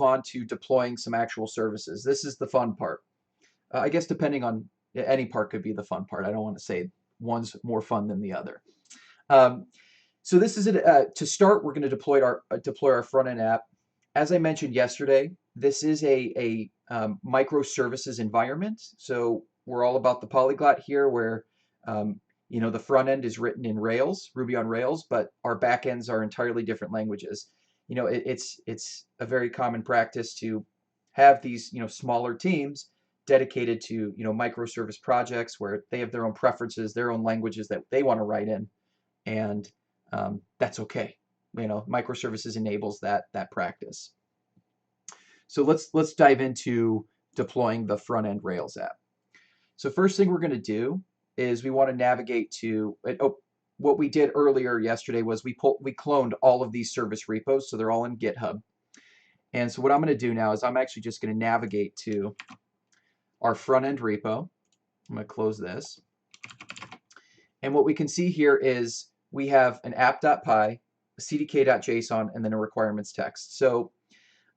on to deploying some actual services. This is the fun part. I guess depending on any part could be the fun part. I don't want to say one's more fun than the other. Um, so this is it. To start, we're going to deploy our front end app. As I mentioned yesterday, this is a microservices environment. So we're all about the polyglot here, where the front end is written in Rails, Ruby on Rails, but our back ends are entirely different languages. It's a very common practice to have these smaller teams dedicated to microservice projects where they have their own preferences, their own languages that they want to write in, and that's okay. Microservices enables that practice. So let's dive into deploying the front end Rails app. So first thing we're going to do is we want to navigate to what we did earlier yesterday was we cloned all of these service repos, so they're all in GitHub. And so what I'm going to do now is I'm actually just going to navigate to our front end repo. I'm going to close this. And what we can see here is we have an app.py, a cdk.json, and then a requirements text. So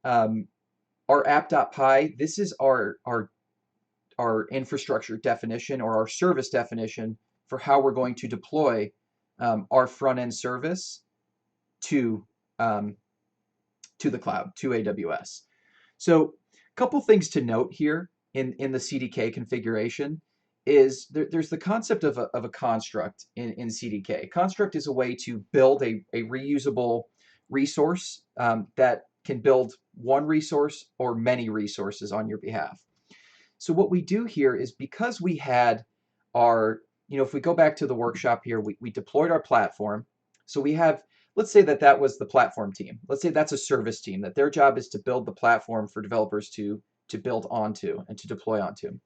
our app.py, this is our infrastructure definition or our service definition for how we're going to deploy our front end service to the cloud, to AWS. So a couple things to note here in the CDK configuration is there's the concept of a construct in CDK. Construct is a way to build a reusable resource that can build one resource or many resources on your behalf. So what we do here is because we had our, if we go back to the workshop here, we deployed our platform. So we have, let's say that was the platform team. Let's say that's a service team, that their job is to build the platform for developers to build onto and to deploy onto.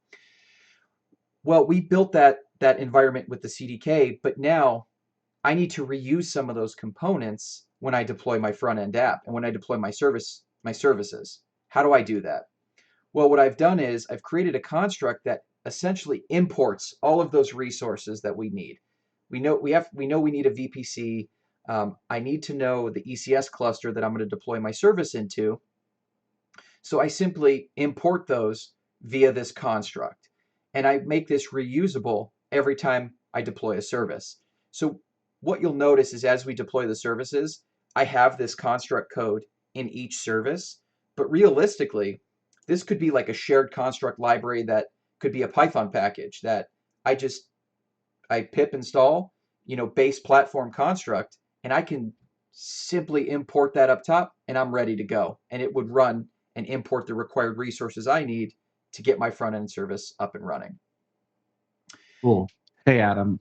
Well, we built that environment with the CDK, but now I need to reuse some of those components when I deploy my front end app and when I deploy my services. How do I do that? Well, what I've done is I've created a construct that essentially imports all of those resources that we need. We know we need a VPC. I need to know the ECS cluster that I'm going to deploy my service into. So I simply import those via this construct, and I make this reusable every time I deploy a service. So what you'll notice is as we deploy the services, I have this construct code in each service, but realistically, this could be like a shared construct library that could be a Python package that I pip install, base platform construct, and I can simply import that up top and I'm ready to go. And it would run and import the required resources I need to get my front end service up and running. Cool. Hey, Adam,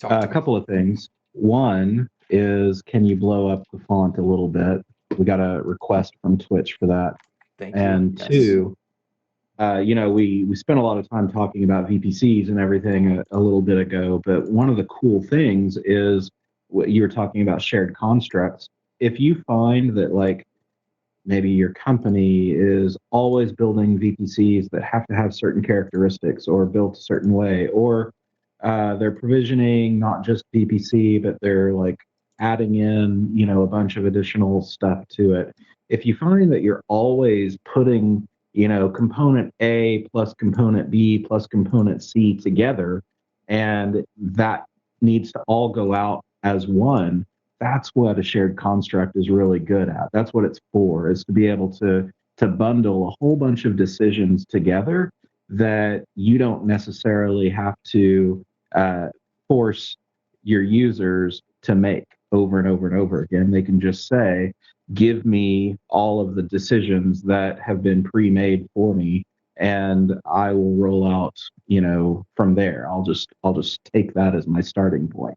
a couple of things. One is, can you blow up the font a little bit? We got a request from Twitch for that. Thank you. And yes. Two, we spent a lot of time talking about VPCs and everything a little bit ago, but one of the cool things is what you were talking about, shared constructs. If you find that like maybe your company is always building VPCs that have to have certain characteristics or built a certain way, or they're provisioning not just VPC, but they're like adding in, a bunch of additional stuff to it. If you find that you're always putting, component A plus component B plus component C together, and that needs to all go out as one, that's what a shared construct is really good at. That's what it's for, is to be able to bundle a whole bunch of decisions together that you don't necessarily have to force your users to make over and over and over again. They can just say, give me all of the decisions that have been pre-made for me, and I will roll out, from there. I'll just take that as my starting point.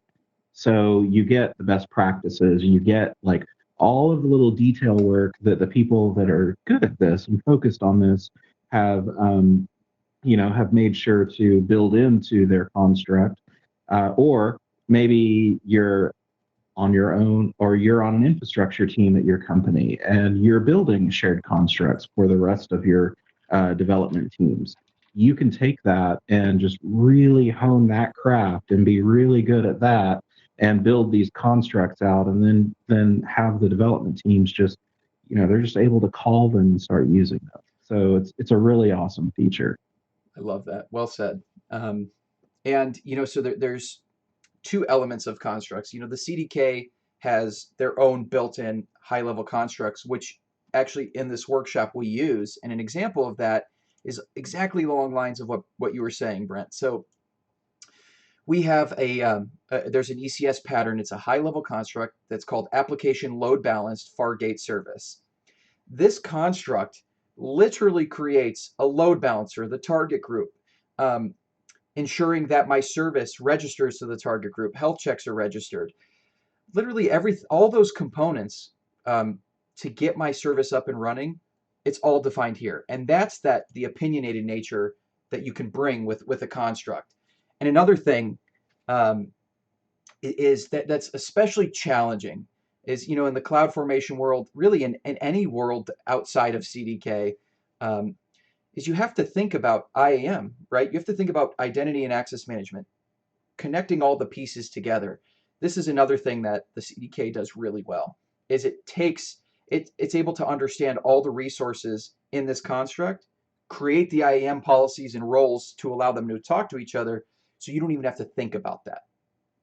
So you get the best practices, and you get like all of the little detail work that the people that are good at this and focused on this have, have made sure to build into their construct. Or maybe you're on your own, or you're on an infrastructure team at your company and you're building shared constructs for the rest of your development teams. You can take that and just really hone that craft and be really good at that and build these constructs out, and then have the development teams just they're just able to call them and start using them. So it's a really awesome feature. I love that. Well said. Um, and so there's two elements of constructs. The CDK has their own built-in high-level constructs, which actually in this workshop we use. And an example of that is exactly along lines of what you were saying, Brent. So we have there's an ECS pattern. It's a high-level construct that's called application load balanced far gate service. This construct literally creates a load balancer, the target group, um, ensuring that my service registers to the target group. Health checks are registered. Literally all those components um, to get my service up and running, it's all defined here. And that's the opinionated nature that you can bring with a construct. And another thing um, is that's especially challenging is in the cloud formation world, really in any world outside of CDK, um, is you have to think about IAM, right? You have to think about identity and access management, connecting all the pieces together. This is another thing that the CDK does really well, is it's able to understand all the resources in this construct, create the IAM policies and roles to allow them to talk to each other, so you don't even have to think about that.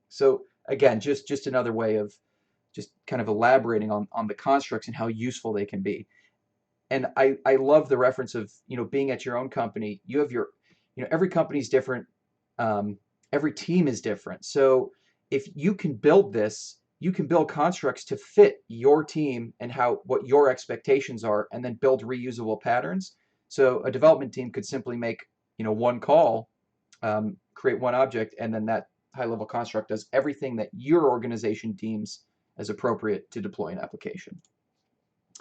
So again, just another way of just kind of elaborating on the constructs and how useful they can be. And I love the reference of being at your own company. You have every company's different, um, every team is different. So if you can build this, you can build constructs to fit your team and what your expectations are, and then build reusable patterns. So a development team could simply make one call, create one object, and then that high level construct does everything that your organization deems as appropriate to deploy an application.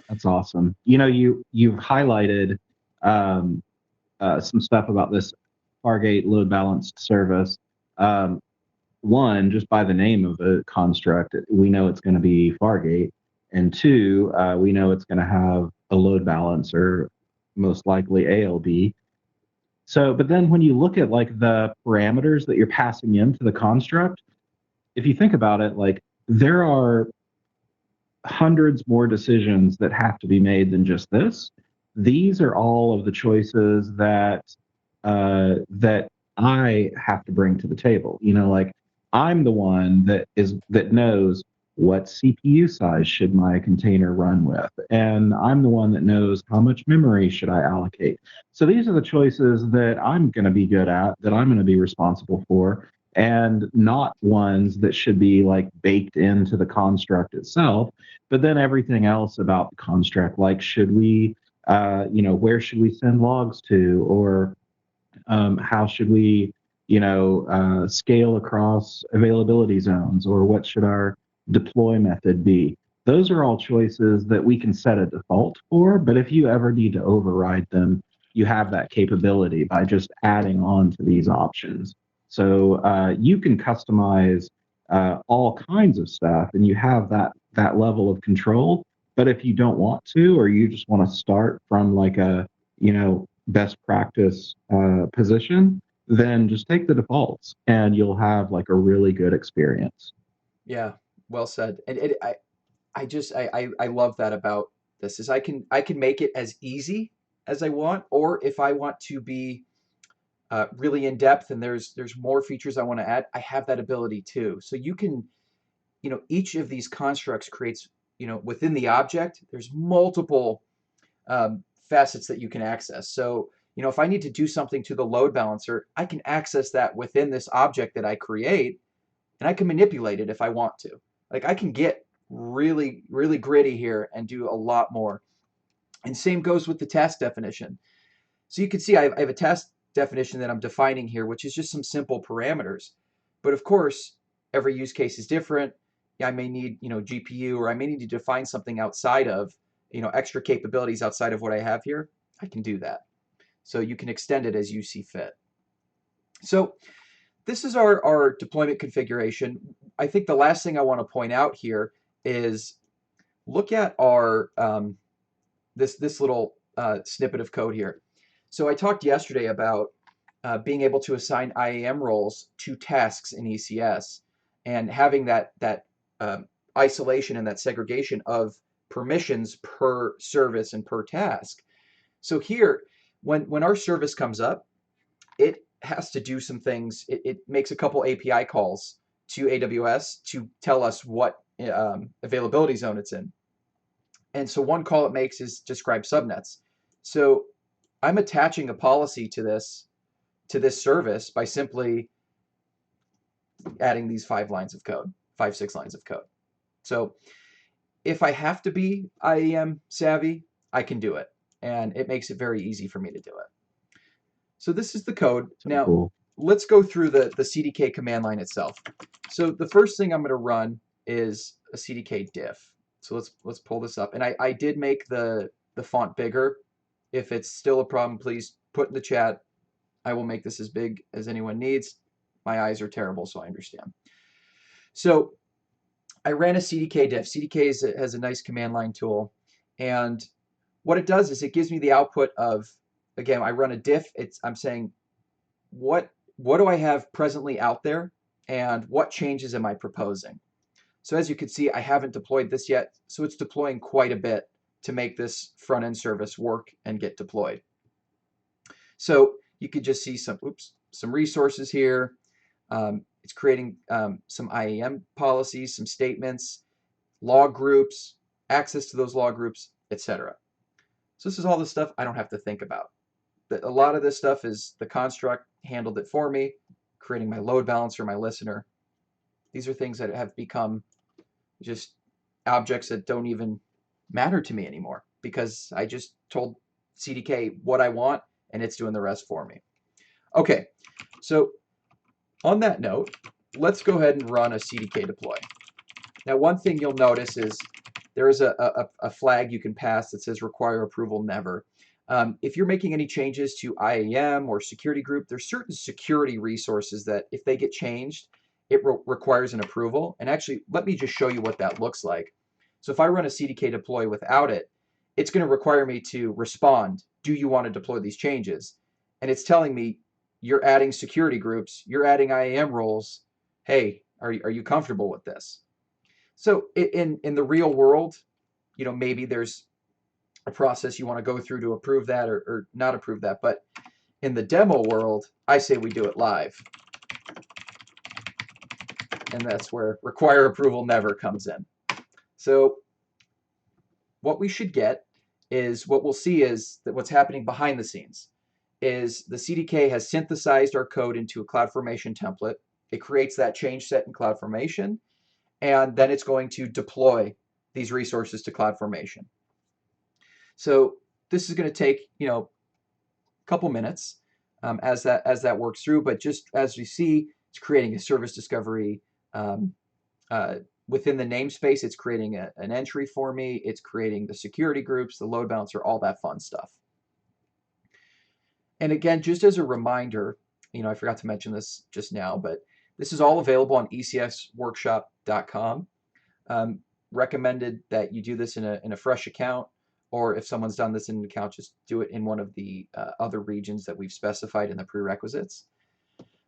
That's awesome. You've highlighted um, some stuff about this Fargate load balanced service. Um, One, just by the name of the construct, we know it's going to be Fargate, and two, we know it's going to have a load balancer, most likely ALB. So, but then when you look at like the parameters that you're passing into the construct, if you think about it, like there are hundreds more decisions that have to be made than just this. These are all of the choices that I have to bring to the table. Like I'm the one that knows what CPU size should my container run with, and I'm the one that knows how much memory should I allocate. So these are the choices that I'm going to be good at, that I'm going to be responsible for, and not ones that should be like baked into the construct itself, but then everything else about the construct, like should we, where should we send logs to, or how should we, scale across availability zones, or what should our deploy method be? Those are all choices that we can set a default for, but if you ever need to override them, you have that capability by just adding on to these options. So you can customize all kinds of stuff, and you have that level of control. But if you don't want to, or you just want to start from like a best practice position, then just take the defaults, and you'll have like a really good experience. Yeah, well said. And I love that about this is I can make it as easy as I want, or if I want to be really in depth and there's more features I want to add, I have that ability too. So you can, each of these constructs creates, within the object, there's multiple facets that you can access. So, if I need to do something to the load balancer, I can access that within this object that I create, and I can manipulate it if I want to. Like I can get really, really gritty here and do a lot more. And same goes with the task definition. So you can see I have a task definition that I'm defining here, which is just some simple parameters. But of course, every use case is different. Yeah, I may need, GPU, or I may need to define something outside of, extra capabilities outside of what I have here. I can do that. So you can extend it as you see fit. So this is our deployment configuration. I think the last thing I want to point out here is look at our this little snippet of code here. So I talked yesterday about being able to assign IAM roles to tasks in ECS, and having that isolation and that segregation of permissions per service and per task. So here, when our service comes up, it has to do some things. It makes a couple API calls to AWS to tell us what availability zone it's in. And so one call it makes is describe subnets. So I'm attaching a policy to this service by simply adding these 6 lines of code. So if I have to be IAM savvy, I can do it. And it makes it very easy for me to do it. So this is the code. So Now, cool. let's go through the CDK command line itself. So the first thing I'm going to run is a CDK diff. So let's pull this up. And I did make the font bigger. If it's still a problem, please put in the chat. I will make this as big as anyone needs. My eyes are terrible, so I understand. So I ran a CDK diff. CDK has a nice command line tool. And what it does is it gives me the output of, again, I run a diff. I'm saying, what do I have presently out there, and what changes am I proposing? So as you can see, I haven't deployed this yet, so it's deploying quite a bit to make this front-end service work and get deployed. So you could just see some resources here. It's creating some IAM policies, some statements, log groups, access to those log groups, etc. So this is all the stuff I don't have to think about. A lot of this stuff is the construct handled it for me, creating my load balancer, my listener. These are things that have become just objects that don't even matter to me anymore because I just told CDK what I want and it's doing the rest for me. Okay, so on that note, let's go ahead and run a CDK deploy. Now, one thing you'll notice is there is a flag you can pass that says require approval never. If you're making any changes to IAM or security group, there's certain security resources that if they get changed, it requires an approval. And actually, let me just show you what that looks like. So if I run a CDK deploy without it, it's going to require me to respond. Do you want to deploy these changes? And it's telling me you're adding security groups, you're adding IAM roles. Hey, are you comfortable with this? So in the real world, maybe there's a process you want to go through to approve that or not approve that. But in the demo world, I say we do it live. And that's where require approval never comes in. So what we should get is what we'll see is that what's happening behind the scenes is the CDK has synthesized our code into a CloudFormation template. It creates that change set in CloudFormation, and then it's going to deploy these resources to CloudFormation. So this is going to take, a couple minutes as that works through. But just as we see, it's creating a service discovery within the namespace. It's creating an entry for me. It's creating the security groups, the load balancer, all that fun stuff. And again, just as a reminder, I forgot to mention this just now, but this is all available on ECSWorkshop.com. Recommended that you do this in a fresh account, or if someone's done this in an account, just do it in one of the other regions that we've specified in the prerequisites.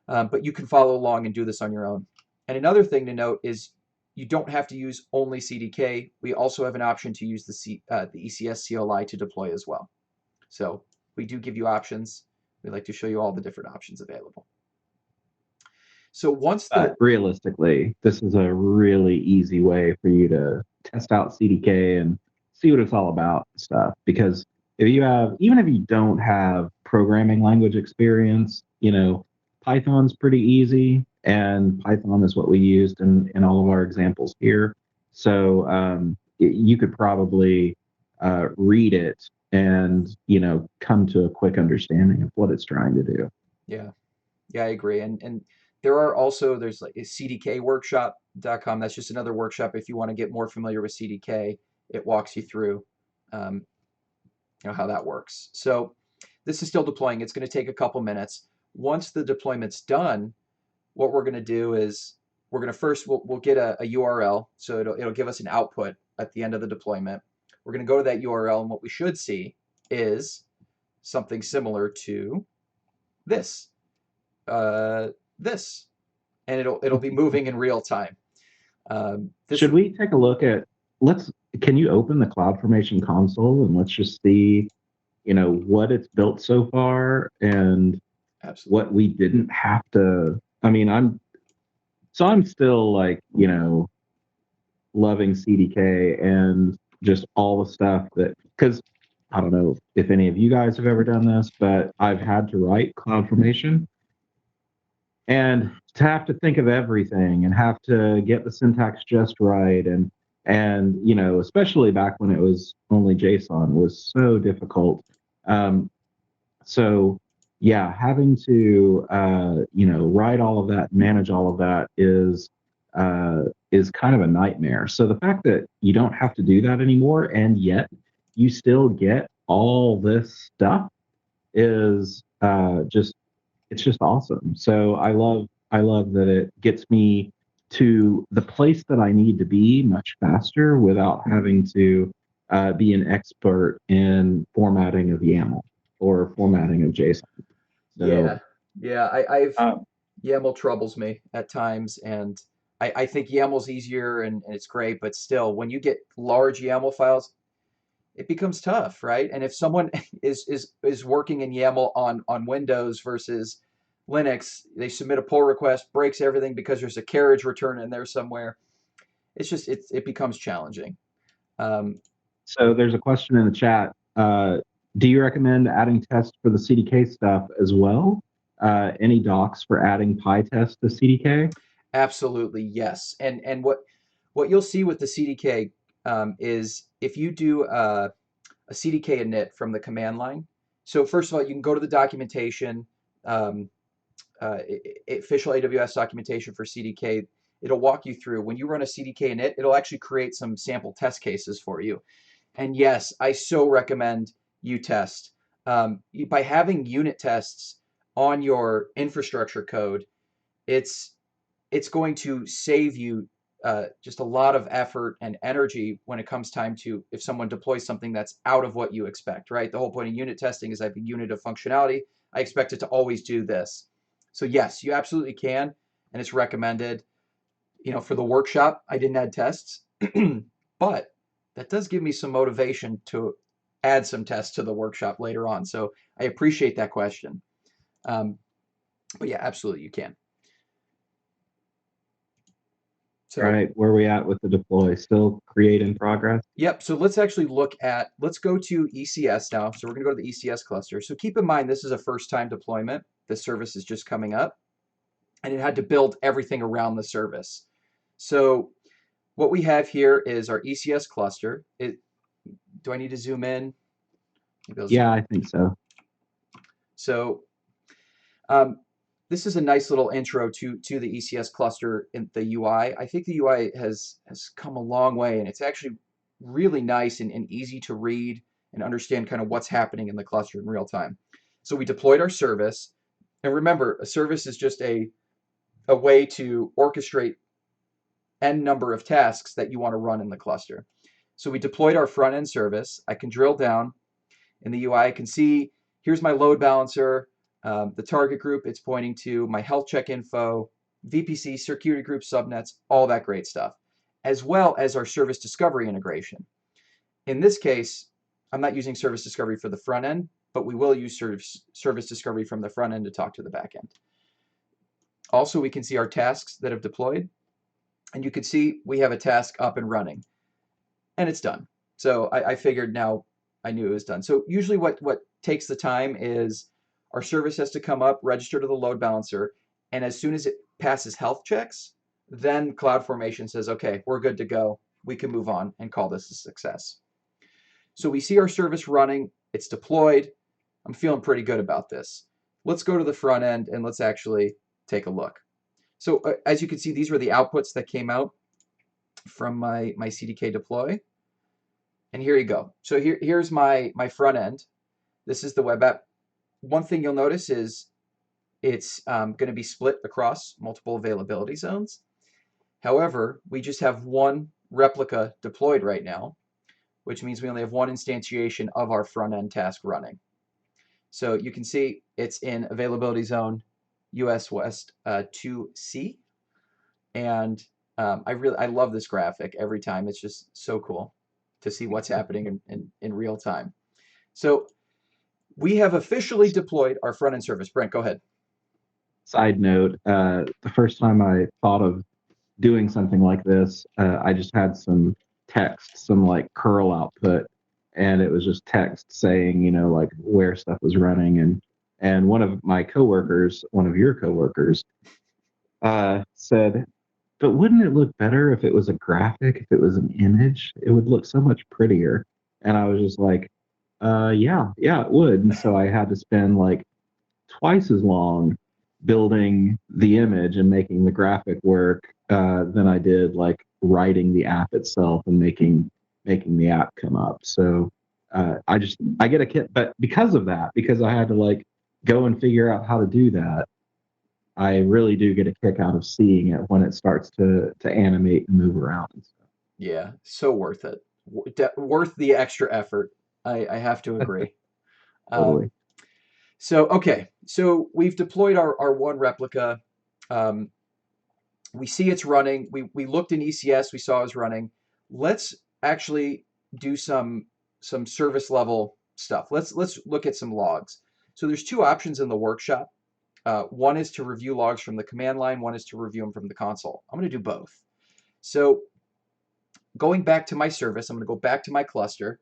But you can follow along and do this on your own. And another thing to note is you don't have to use only CDK. We also have an option to use the ECS CLI to deploy as well. So we do give you options. We like to show you all the different options available. So once realistically, this is a really easy way for you to test out CDK and see what it's all about and stuff. Because even if you don't have programming language experience, Python's pretty easy, and Python is what we used in all of our examples here. So you could probably read it and come to a quick understanding of what it's trying to do. Yeah, I agree. And there's like a CDKworkshop.com. That's just another workshop if you want to get more familiar with CDK. It walks you through how that works. So this is still deploying. It's going to take a couple minutes. Once the deployment's done, what we're going to do is we're going to we'll get a URL. So it'll give us an output at the end of the deployment. We're going to go to that URL, and what we should see is something similar to this. This, and it'll be moving in real time. Should we take a look at can you open the CloudFormation console and let's just see, what it's built so far and Absolutely. what we didn't have to. I mean, I'm still like, loving CDK and just all the stuff that, because I don't know if any of you guys have ever done this, but I've had to write CloudFormation and to have to think of everything and have to get the syntax just right and especially back when it was only JSON was so difficult. um, so yeah, having to write all of that, manage all of that is kind of a nightmare. So the fact that you don't have to do that anymore and yet you still get all this stuff is just it's just awesome. So I love that it gets me to the place that I need to be much faster without having to be an expert in formatting of YAML or formatting of JSON. Yeah, So yeah. I've uh, YAML troubles me at times, and I think YAML's easier and it's great, but still, when you get large YAML files, it becomes tough, right? And if someone is working in YAML on Windows versus Linux, they submit a pull request, breaks everything because there's a carriage return in there somewhere. It becomes challenging. Um, so there's a question in the chat. Do you recommend adding tests for the CDK stuff as well? Any docs for adding PyTest to CDK? Absolutely, yes. And what you'll see with the CDK is if you do a CDK init from the command line. So first of all, you can go to the documentation, um, official AWS documentation for CDK. It'll walk you through when you run a CDK init. It'll actually create some sample test cases for you. And yes, I so recommend you test. By having unit tests on your infrastructure code, it's it's going to save you just a lot of effort and energy when it comes time to if someone deploys something that's out of what you expect, right? The whole point of unit testing is I have a unit of functionality. I expect it to always do this. So yes, you absolutely can, and it's recommended. For the workshop, I didn't add tests, but that does give me some motivation to add some tests to the workshop later on. So I appreciate that question. Um, but yeah, absolutely, you can. All So right, where are we at with the deploy? Still create in progress? yep. So let's actually let's go to ECS now. So we're going to go to the ECS cluster. So keep in mind, this is a first time deployment. The service is just coming up and it had to build everything around the service. So what we have here is our ECS cluster. Do I need to zoom in? Maybe I'll zoom Yeah, in. I think so. So um, this is a nice little intro to the ECS cluster in the UI. I think the UI has come a long way, and it's actually really nice and easy to read and understand kind of what's happening in the cluster in real time. So we deployed our service, and remember, a service is just a way to orchestrate n number of tasks that you want to run in the cluster. So we deployed our front end service. I can drill down in the UI. I can see here's my load balancer, the target group it's pointing to, my health check info, VPC, security group, subnets, all that great stuff, as well as our service discovery integration. In this case, I'm not using service discovery for the front end, but we will use service discovery from the front end to talk to the back end. Also, we can see our tasks that have deployed, and you can see we have a task up and running, and it's done. So I figured now I knew it was done. So usually what takes the time is our service has to come up, register to the load balancer, and as soon as it passes health checks, then CloudFormation says, okay, we're good to go. We can move on and call this a success. So we see our service running, it's deployed. I'm feeling pretty good about this. Let's go to the front end and let's actually take a look. So as you can see, these were the outputs that came out from my CDK deploy. And here you go. So here's my front end. This is the web app. One thing you'll notice is it's going to be split across multiple availability zones. However, we just have one replica deployed right now, which means we only have one instantiation of our front end task running. So you can see it's in availability zone US West 2C. And I love this graphic every time. It's just so cool. to see what's happening in real time. So we have officially deployed our front end service. Brent, go ahead. Side note, the first time I thought of doing something like this, I just had some text, some like curl output, and it was just text saying, like where stuff was running. And one of my coworkers, one of your coworkers, said, but wouldn't it look better if it was a graphic, if it was an image? It would look so much prettier. And I was just like, yeah, it would. And so I had to spend like twice as long building the image and making the graphic work than I did like writing the app itself and making the app come up. So I get a kit, but because of that, because I had to like go and figure out how to do that, I really do get a kick out of seeing it when it starts to animate and move around. Yeah, so worth it. Worth the extra effort. I have to agree. Um, Totally. so we've deployed our one replica. Um, we see it's running. We looked in ECS, we saw it was running. Let's actually do some service level stuff. Let's look at some logs. So there's two options in the workshop. One is to review logs from the command line. One is to review them from the console. I'm going to do both. So going back to my service, I'm going to go back to my cluster.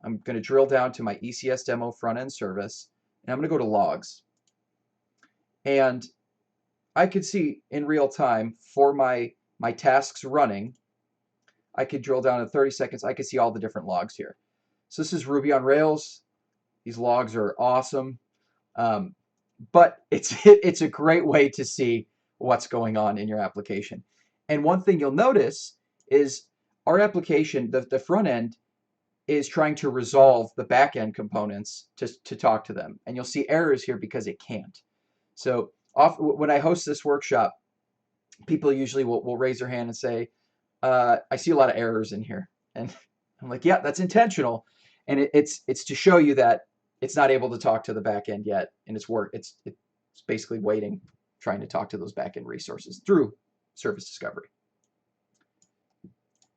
I'm going to drill down to my ECS demo front end service, and I'm going to go to logs. And I could see in real time for my tasks running, I could drill down in 30 seconds. I could see all the different logs here. So this is Ruby on Rails. These logs are awesome. But it's a great way to see what's going on in your application. And one thing you'll notice is our application, the front end, is trying to resolve the back end components to talk to them. And you'll see errors here because it can't. So when I host this workshop, people usually will raise their hand and say, I see a lot of errors in here. And I'm like, yeah, that's intentional. And it's to show you that it's not able to talk to the back end yet. And it's basically waiting, trying to talk to those back end resources through service discovery.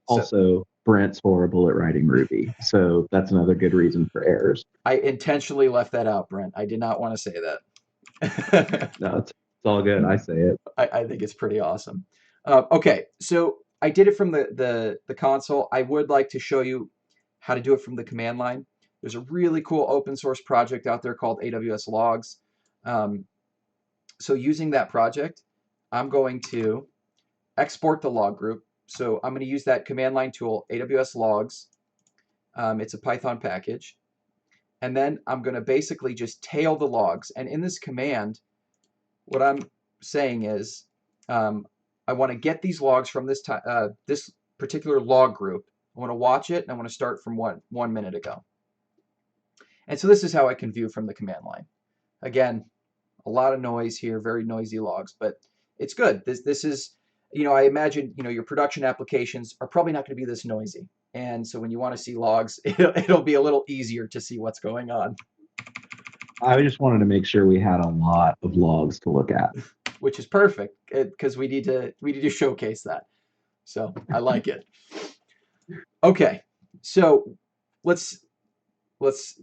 Also, Brent's horrible at writing Ruby. So that's another good reason for errors. I intentionally left that out, Brent. I did not want to say that. No, it's all good. I say it. I think it's pretty awesome. Okay, so I did it from the console. I would like to show you how to do it from the command line. There's a really cool open source project out there called AWS Logs. So using that project, I'm going to export the log group. So I'm going to use that command line tool, AWS Logs. It's a Python package. And then I'm going to basically just tail the logs. And in this command, what I'm saying is I want to get these logs from this particular log group. I want to watch it, and I want to start from 1 minute ago. And so this is how I can view from the command line. Again, a lot of noise here, very noisy logs, but it's good. This is, I imagine, your production applications are probably not going to be this noisy. And so when you want to see logs, it'll be a little easier to see what's going on. I just wanted to make sure we had a lot of logs to look at, which is perfect because we need to showcase that. So I like it. Okay, so let's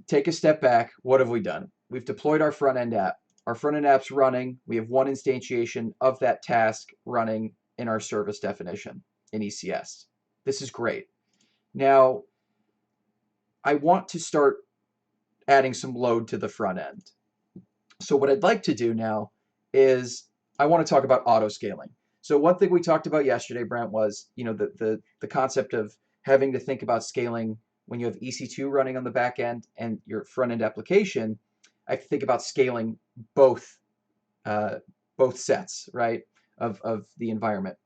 take a step back. What have we done? We've deployed our front end app. Our front end app's running. We have one instantiation of that task running in our service definition in ECS. This is great. Now, I want to start adding some load to the front end. So what I'd like to do now is I want to talk about auto scaling. So one thing we talked about yesterday, Brent, was the concept of having to think about scaling when you have EC2 running on the back end and your front end application. I have to think about scaling both sets, right, of the environment.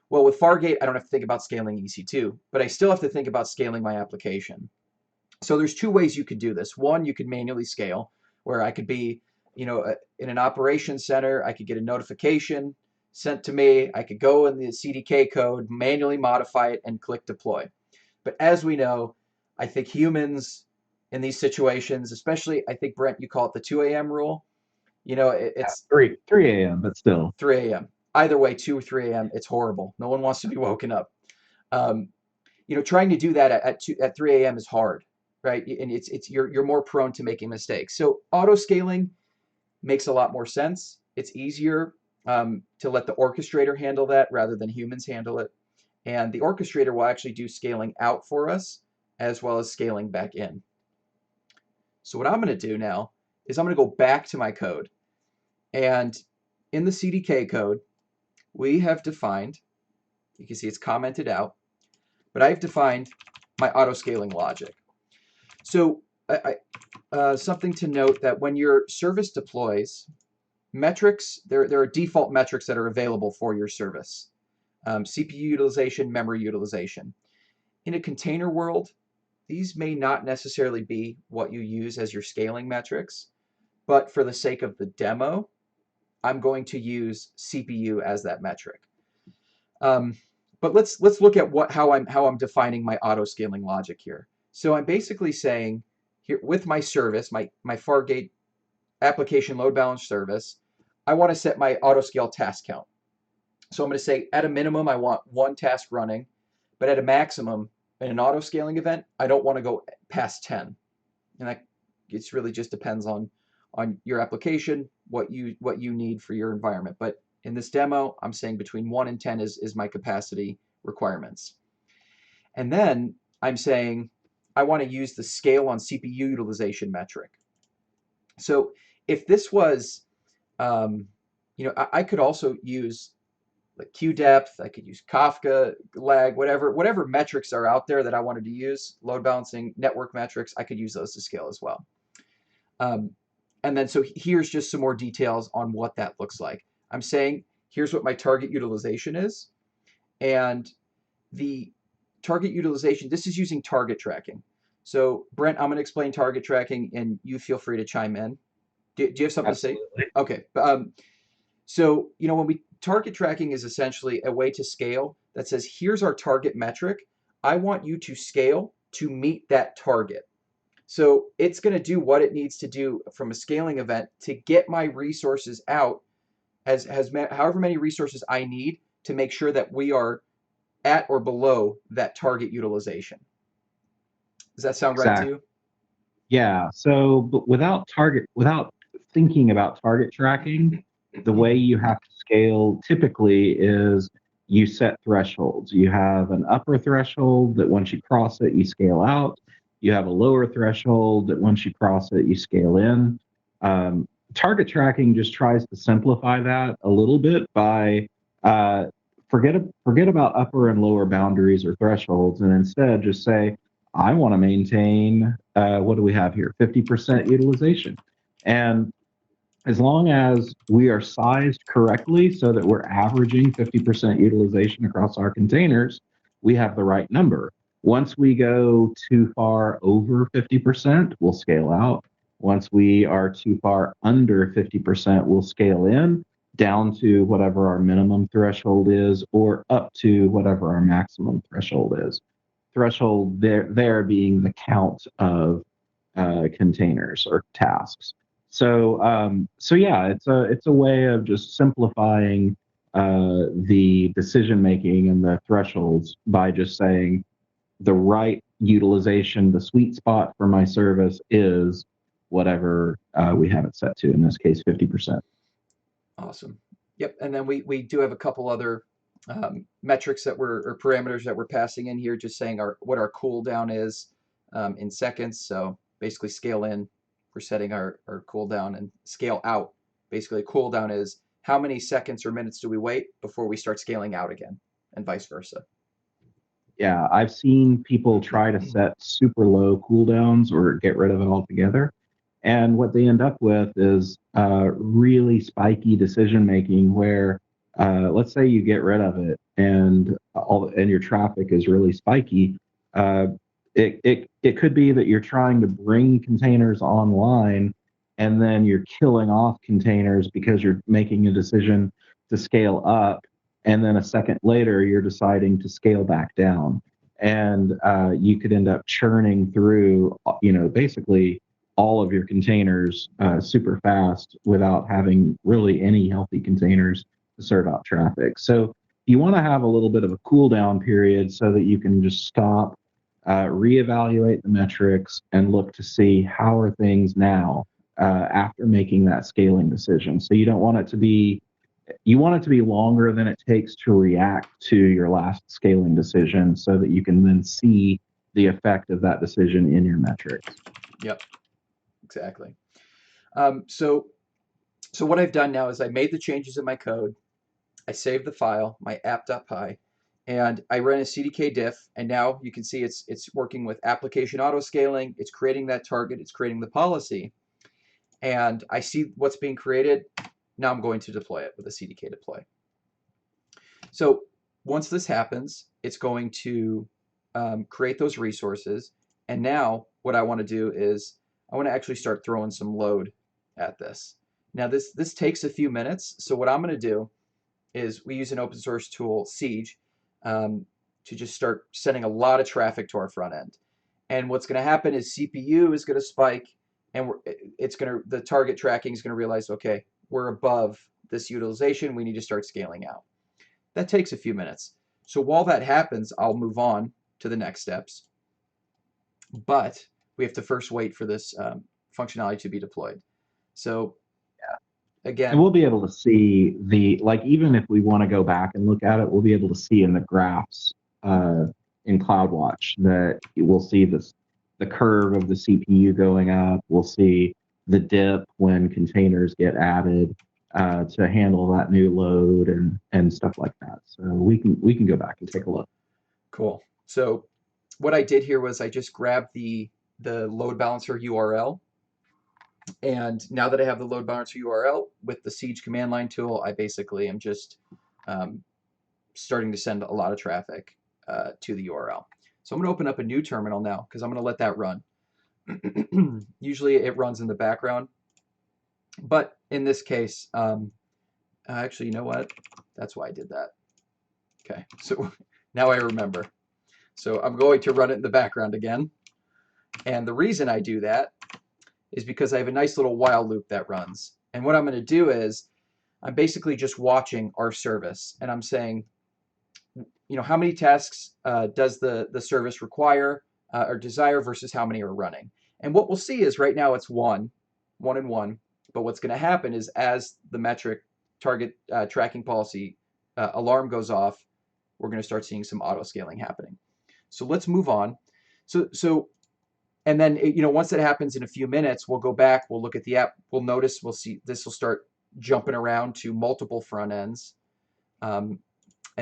Well, with Fargate, I don't have to think about scaling EC2, but I still have to think about scaling my application. So there's two ways you could do this. One, you could manually scale, where I could be, in an operations center, I could get a notification sent to me. I could go in the CDK code, manually modify it, and click deploy. But as we know, I think humans in these situations, especially, I think, Brent, you call it the 2 a.m. rule. It's 3 a.m., but still 3 a.m. Either way, 2 or 3 a.m., it's horrible. No one wants to be woken up. trying to do that at 3 a.m. is hard, right? And you're more prone to making mistakes. So auto scaling makes a lot more sense. It's easier to let the orchestrator handle that rather than humans handle it. And the orchestrator will actually do scaling out for us as well as scaling back in. So what I'm going to do now is I'm going to go back to my code. And in the CDK code, we have defined, you can see it's commented out, but I've defined my auto scaling logic. So something to note that when your service deploys, metrics, there are default metrics that are available for your service. CPU utilization, memory utilization. In a container world, these may not necessarily be what you use as your scaling metrics, but for the sake of the demo, I'm going to use CPU as that metric. But let's look at how I'm defining my auto scaling logic here. So I'm basically saying here with my service, my Fargate application load balance service, I want to set my auto scale task count. So I'm going to say at a minimum, I want 1 task running, but at a maximum, in an auto scaling event, I don't want to go past 10. And that it's really just depends on your application, what you need for your environment. But in this demo, I'm saying between 1 and 10 is my capacity requirements. And then I'm saying I want to use the scale on CPU utilization metric. So if this was, I could also use like queue depth, I could use Kafka, lag, whatever metrics are out there that I wanted to use, load balancing, network metrics, I could use those to scale as well. And then so here's just some more details on what that looks like. I'm saying here's what my target utilization is. And the target utilization, this is using target tracking. So Brent, I'm going to explain target tracking and you feel free to chime in. Do you have something Absolutely. to say? Okay. So, when we target tracking is essentially a way to scale that says, here's our target metric. I want you to scale to meet that target. So it's going to do what it needs to do from a scaling event to get my resources out as however many resources I need to make sure that we are at or below that target utilization. Does that sound right to Exactly. you? Yeah. So, but without thinking about target tracking, the way you have to scale typically is you set thresholds. You have an upper threshold that once you cross it, you scale out. You have a lower threshold that once you cross it, you scale in. Target tracking just tries to simplify that a little bit by uh, forget about upper and lower boundaries or thresholds, and instead just say, I want to maintain, what do we have here? 50% utilization. And as long as we are sized correctly so that we're averaging 50% utilization across our containers, we have the right number. Once we go too far over 50%, we'll scale out. Once we are too far under 50%, we'll scale in down to whatever our minimum threshold is or up to whatever our maximum threshold is. Threshold there being the count of containers or tasks. So yeah, it's a way of just simplifying the decision making and the thresholds by just saying the right utilization, the sweet spot for my service is whatever we have it set to. In this case, 50%. Awesome. Yep. And then we do have a couple other metrics or parameters that we're passing in here, just saying what our cooldown is in seconds. So basically scale in, we're setting our cooldown, and scale out. Basically, cooldown is how many seconds or minutes do we wait before we start scaling out again, and vice versa. Yeah, I've seen people try to set super low cooldowns or get rid of it altogether. And what they end up with is really spiky decision making where let's say you get rid of it and your traffic is really spiky. Uh, it could be that you're trying to bring containers online and then you're killing off containers because you're making a decision to scale up, and then a second later you're deciding to scale back down, and you could end up churning through basically all of your containers super fast without having really any healthy containers to serve out traffic. So you want to have a little bit of a cool down period so that you can just stop, reevaluate the metrics, and look to see how are things now after making that scaling decision. So you don't want it to be you want it to be longer than it takes to react to your last scaling decision so that you can then see the effect of that decision in your metrics. Yep, exactly. So what I've done now is I made the changes in my code. I saved the file, my app.py, and I ran a CDK diff, and now you can see it's working with application auto scaling. It's creating that target. It's creating the policy, and I see what's being created. Now I'm going to deploy it with a CDK deploy. So once this happens, it's going to create those resources. And now what I want to do is I want to actually start throwing some load at this. Now this takes a few minutes. So what I'm going to do is we use an open source tool, Siege, to just start sending a lot of traffic to our front end. And what's going to happen is CPU is going to spike, and the target tracking is going to realize, okay, we're above this utilization. We need to start scaling out. That takes a few minutes. So while that happens, I'll move on to the next steps. But we have to first wait for this functionality to be deployed. So again, and we'll be able to see even if we want to go back and look at it, we'll be able to see in the graphs in CloudWatch that we'll see the curve of the CPU going up. We'll see the dip when containers get added to handle that new load and stuff like that. So we can go back and take a look. Cool. So what I did here was I just grabbed the load balancer URL. And now that I have the load balancer URL with the Siege command line tool, I basically am just starting to send a lot of traffic to the URL. So I'm going to open up a new terminal now because I'm going to let that run. Usually it runs in the background, but in this case, actually, you know what? That's why I did that. Okay, so now I remember. So I'm going to run it in the background again. And the reason I do that is because I have a nice little while loop that runs. And what I'm going to do is I'm basically just watching our service, and I'm saying, how many tasks does the service require or desire versus how many are running. And what we'll see is right now it's one and one. But what's going to happen is as the metric target tracking policy alarm goes off, we're going to start seeing some auto scaling happening. So let's move on. And then, once that happens in a few minutes, we'll go back, we'll look at the app, we'll see this will start jumping around to multiple front ends, and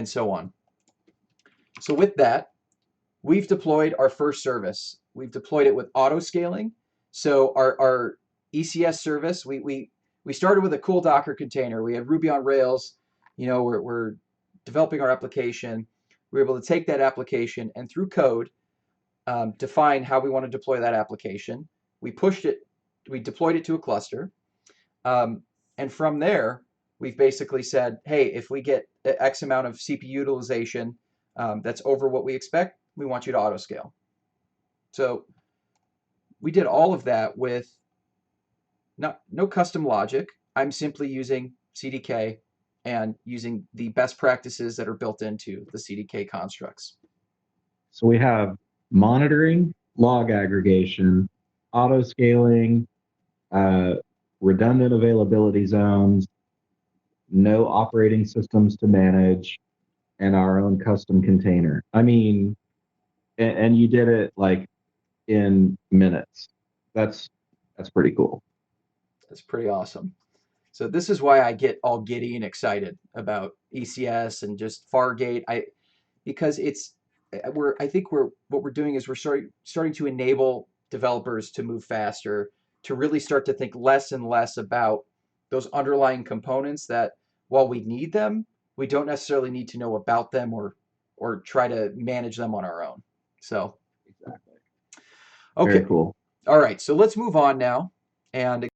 so on. So with that, we've deployed our first service. We've deployed it with auto scaling. So our ECS service, we started with a cool Docker container. We had Ruby on Rails. We're developing our application. We're able to take that application and through code, define how we want to deploy that application. We deployed it to a cluster. And from there, we've basically said, hey, if we get X amount of CPU utilization that's over what we expect, we want you to auto scale. So we did all of that with no custom logic. I'm simply using CDK and using the best practices that are built into the CDK constructs. So we have monitoring, log aggregation, auto scaling, redundant availability zones, no operating systems to manage, and our own custom container. I mean, and you did it like in minutes. That's pretty cool. That's pretty awesome. So this is why I get all giddy and excited about ECS and just Fargate. Because what we're doing is we're starting to enable developers to move faster, to really start to think less and less about those underlying components that while we need them, we don't necessarily need to know about them or try to manage them on our own. So Exactly. okay. Very cool. All right, so let's move on now. And